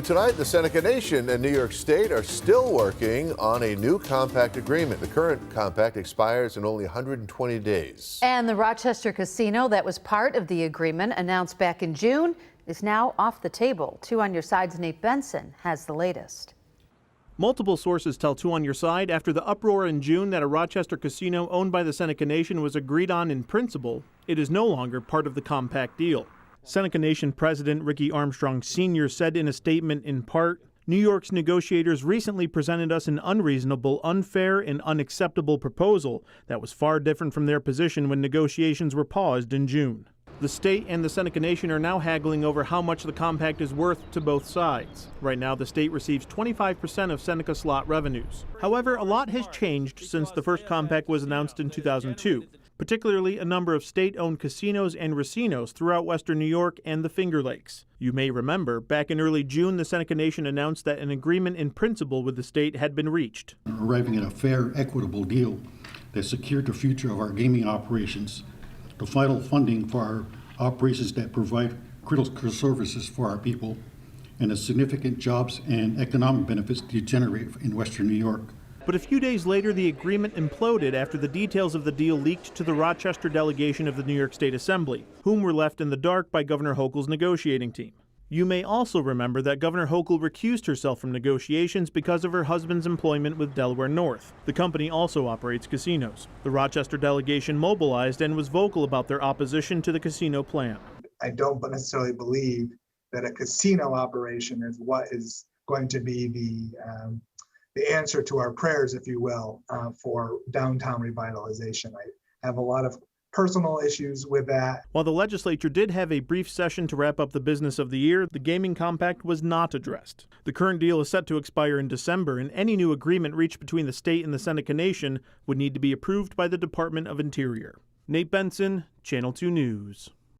Tonight, the Seneca Nation and New York State are still working on a new compact agreement. The current compact expires in only 120 days. And the Rochester casino that was part of the agreement announced back in June is now off the table. 2 on Your Side's Nate Benson has the latest. Multiple sources tell 2 on Your Side after the uproar in June that a Rochester casino owned by the Seneca Nation was agreed on in principle, it is no longer part of the compact deal. Seneca Nation President Ricky Armstrong Sr. said in a statement in part, New York's negotiators recently presented us an unreasonable, unfair, and unacceptable proposal that was far different from their position when negotiations were paused in June. The state and the Seneca Nation are now haggling over how much the compact is worth to both sides. Right now, the state receives 25% of Seneca slot revenues. However, a lot has changed since the first compact was announced in 2002. Particularly a number of state-owned casinos and racinos throughout western New York and the Finger Lakes. You may remember, back in early June, the Seneca Nation announced that an agreement in principle with the state had been reached. Arriving at a fair, equitable deal that secured the future of our gaming operations, the final funding for our operations that provide critical services for our people, and the significant jobs and economic benefits to generate in western New York. But a few days later, the agreement imploded after the details of the deal leaked to the Rochester delegation of the New York State Assembly, whom were left in the dark by Governor Hochul's negotiating team. You may also remember that Governor Hochul recused herself from negotiations because of her husband's employment with Delaware North. The company also operates casinos. The Rochester delegation mobilized and was vocal about their opposition to the casino plan. I don't necessarily believe that a casino operation is what is going to be the answer to our prayers, if you will, for downtown revitalization. I have a lot of personal issues with that. While the legislature did have a brief session to wrap up the business of the year, the gaming compact was not addressed. The current deal is set to expire in December, and any new agreement reached between the state and the Seneca Nation would need to be approved by the Department of Interior. Nate Benson, Channel 2 News.